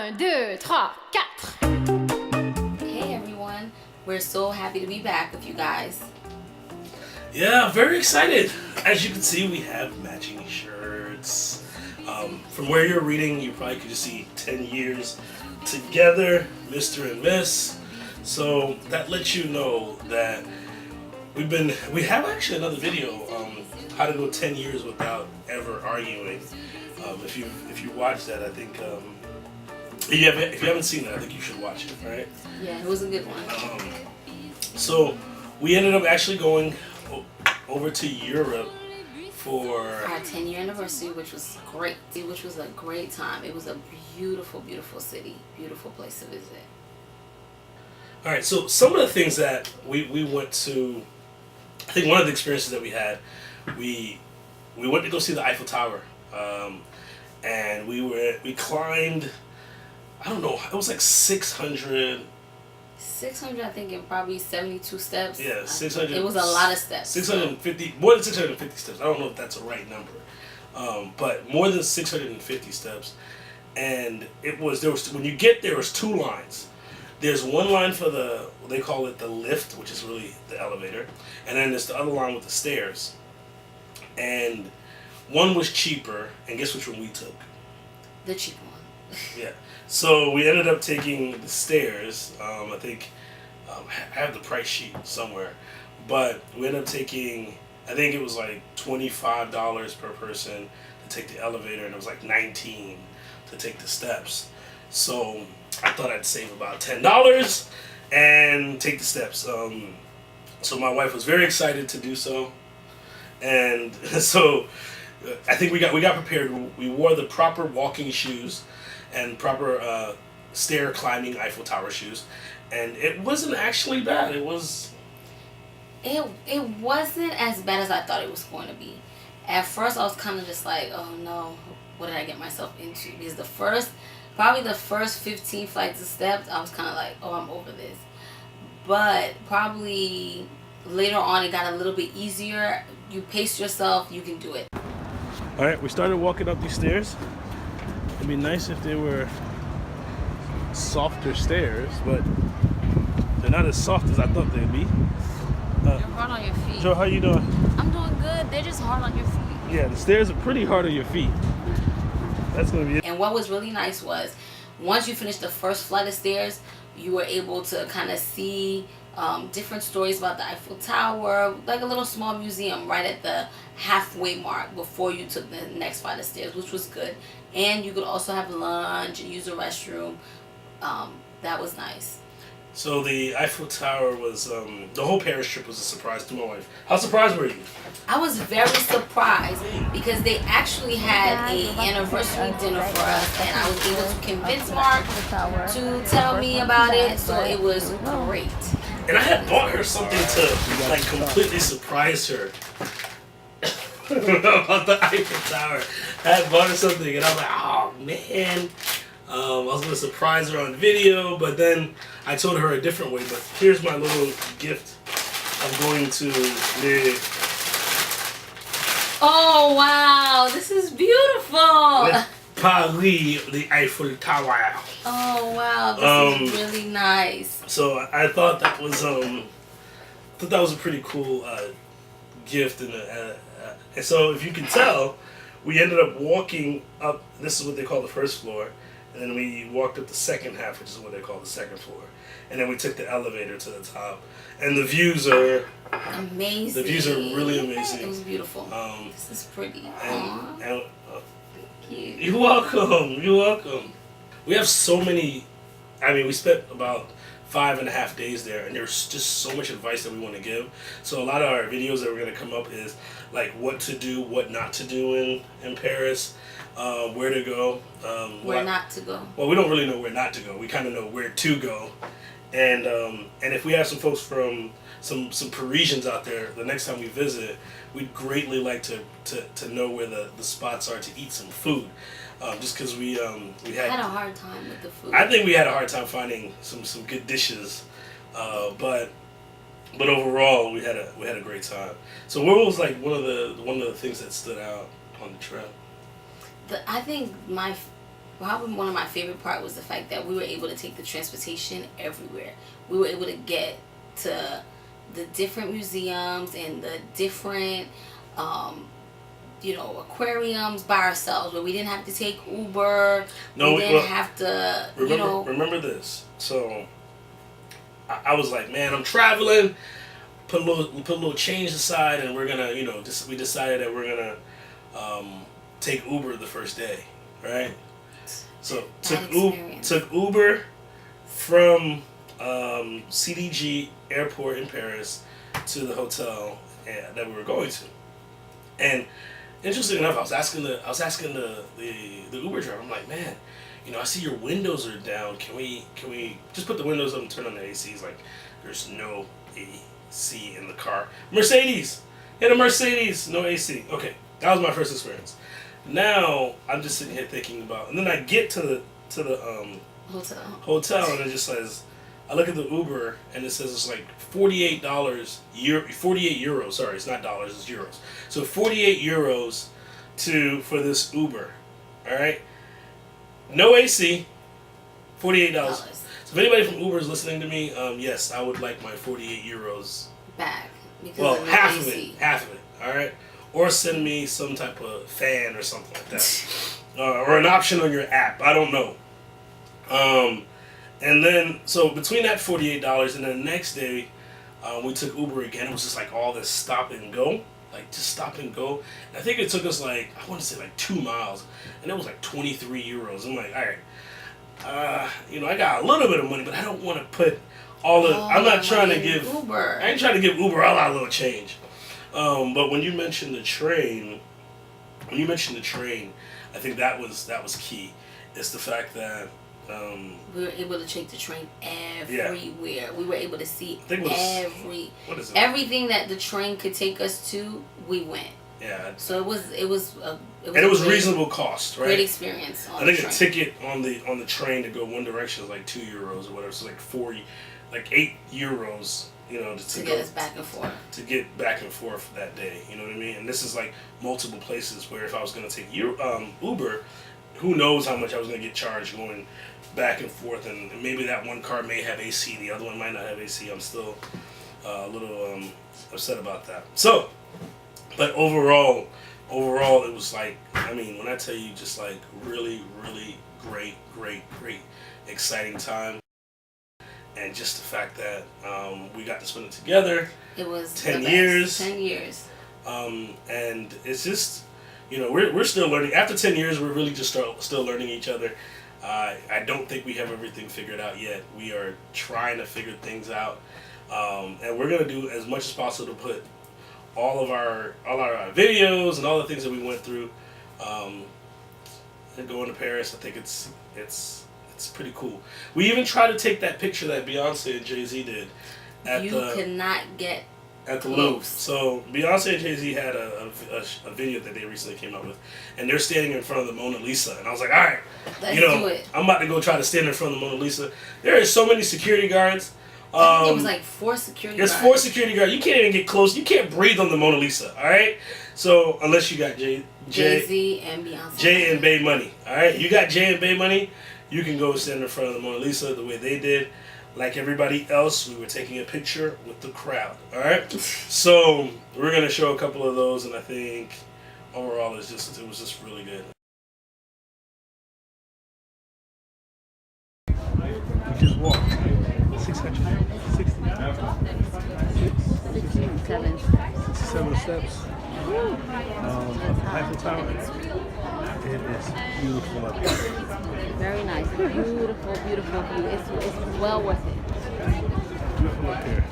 1, 2, 3, 4. Hey everyone, we're so happy to be back with you guys. Yeah, very excited. As you can see, we have matching shirts. From where you're reading, you probably could just see 10 years together, Mr. and Miss. So that lets you know that we have actually another video, how to go 10 years without ever arguing. If you watch that, I think if you haven't seen that, I think you should watch it, right? Yeah, it was a good one. So we ended up actually going over to Europe for Our 10-year anniversary, which was great. Which was a great time. It was a beautiful, beautiful city, beautiful place to visit. All right, so some of the things that we went to, I think one of the experiences that we had, we went to go see the Eiffel Tower, and we climbed, I don't know, it was like 600, I think, and probably 72 steps. Yeah, 600. It was a lot of steps. 650, more than 650 steps. I don't know if that's the right number, but more than 650 steps. And when you get there, was two lines. There's one line for they call it the lift, which is really the elevator, and then there's the other line with the stairs. And one was cheaper, and guess which one we took? The cheap one. Yeah. So we ended up taking the stairs. I think I have the price sheet somewhere, but we ended up taking, I think it was like $25 per person to take the elevator, and it was like $19 to take the steps. So I thought I'd save about $10 and take the steps. So my wife was very excited to do so, and so I think we got prepared. We wore the proper walking shoes and proper stair climbing Eiffel Tower shoes, and it wasn't actually bad. It was. It wasn't as bad as I thought it was going to be. At first, I was kind of just like, oh no, what did I get myself into? Because probably the first 15 flights of steps, I was kind of like, oh, I'm over this. But probably later on, it got a little bit easier. You pace yourself, you can do it. All right, we started walking up these stairs. It'd be nice if they were softer stairs, but they're not as soft as I thought they'd be. They're hard on your feet. Joe, how you doing? I'm doing good. They're just hard on your feet. Yeah, the stairs are pretty hard on your feet. That's gonna be it. And what was really nice was, once you finished the first flight of stairs, you were able to kind of see different stories about the Eiffel Tower, like a little small museum right at the halfway mark before you took the next flight of stairs, which was good. And you could also have lunch and use the restroom. That was nice. So the Eiffel Tower was, the whole Paris trip was a surprise to my wife. How surprised were you? I was very surprised because they actually had an anniversary dinner for us, and I was able to convince Mark to tell me about it, so it was great. And I had bought her something to like completely surprise her about the Eiffel Tower. I had bought her something, and I was like, oh man. I was going to surprise her on video, but then I told her a different way. But here's my little gift. I'm going to Oh wow, this is beautiful. Paris, the Eiffel Tower. Oh wow, this is really nice. So I thought that was a pretty cool gift, and so if you can tell, we ended up walking up. This is what they call the first floor. And then we walked up the second half, which is what they call the second floor. And then we took the elevator to the top. And the views are amazing. The views are really amazing. It was beautiful. This is pretty. And, Thank you. You're welcome. You're welcome. We have so many. I mean, we spent about 5.5 days there, and there's just so much advice that we want to give. So a lot of our videos that we're going to come up is like what to do, what not to do in Paris. Where to go. Where not to go. Well, we don't really know where not to go. We kind of know where to go. And if we have some folks from some Parisians out there, the next time we visit, we'd greatly like to know where the spots are to eat some food. Just because we had a hard time with the food. I think we had a hard time finding some good dishes, but overall we had a great time. So what was like one of the things that stood out on the trip? I think my probably one of my favorite part was the fact that we were able to take the transportation everywhere. We were able to get to the different museums and the different aquariums by ourselves, where we didn't have to take Uber. No, we didn't have to, Remember this. So I was like, man, I'm traveling. Put a little change aside, and we're gonna, we decided that we're gonna take Uber the first day, right? So took Uber from CDG Airport in Paris to the hotel that we were going to, and interesting enough, I was asking the Uber driver. I'm like, man, I see your windows are down. Can we just put the windows up and turn on the AC? He's like, there's no AC in the car. Mercedes, in a Mercedes, no AC. Okay, that was my first experience. Now I'm just sitting here thinking about, and then I get to the hotel, and it just says, I look at the Uber, and it says it's like $48 48 euros. Sorry, it's not dollars, it's euros. So 48 euros for this Uber. All right, no AC, $48. So if anybody from Uber is listening to me, yes, I would like my 48 euros back. Well, half of it. All right, or send me some type of fan or something like that, or an option on your app. I don't know. And then, so between that $48 and then the next day, we took Uber again. It was just like all this stop and go. Like, just stop and go. And I think it took us I want to say 2 miles. And it was like 23 euros. I'm like, all right. I got a little bit of money, but I don't want to put I'm not trying to give Uber. I ain't trying to give Uber all our little change. But when you mentioned the train, I think that was key. It's the fact that we were able to take the train everywhere. Yeah. We were able to see everything that the train could take us to. We went. Yeah. So it was reasonable cost, right? Great experience. I think a ticket on the train to go one direction is like €2 or whatever. So like €8. To get us back and forth. To get back and forth that day. You know what I mean? And this is like multiple places where if I was going to take Uber, who knows how much I was going to get charged going back and forth, and maybe that one car may have AC, the other one might not have AC. I'm still a little upset about that. So, but overall, it was like, when I tell you, just like really, really great, exciting time, and just the fact that we got to spend it together. It was 10 years. 10 years. And it's just, we're still learning. After 10 years, we're really just still learning each other. I don't think we have everything figured out yet. We are trying to figure things out, and we're gonna do as much as possible to put all our videos and all the things that we went through. And going to Paris, I think it's pretty cool. We even tried to take that picture that Beyonce and Jay-Z did. Could not get at the Louvre. So Beyonce and Jay-Z had a video that they recently came out with, and they're standing in front of the Mona Lisa, and I was like, all right, let's do it. I'm about to go try to stand in front of the Mona Lisa. There is so many security guards. I think it was like 4 security guards. There's 4 security guards. You can't even get close. You can't breathe on the Mona Lisa, all right? So unless you got Jay-Z and Beyonce. Jay and Bay money, all right? You got Jay and Bay money, you can go stand in front of the Mona Lisa the way they did. Like everybody else, we were taking a picture with the crowd. All right, so we're gonna show a couple of those, and I think overall it was just really good. We just walked 67 steps. Eiffel Tower. It is beautiful up here. Very nice. Beautiful view. It's well worth it. Beautiful up here.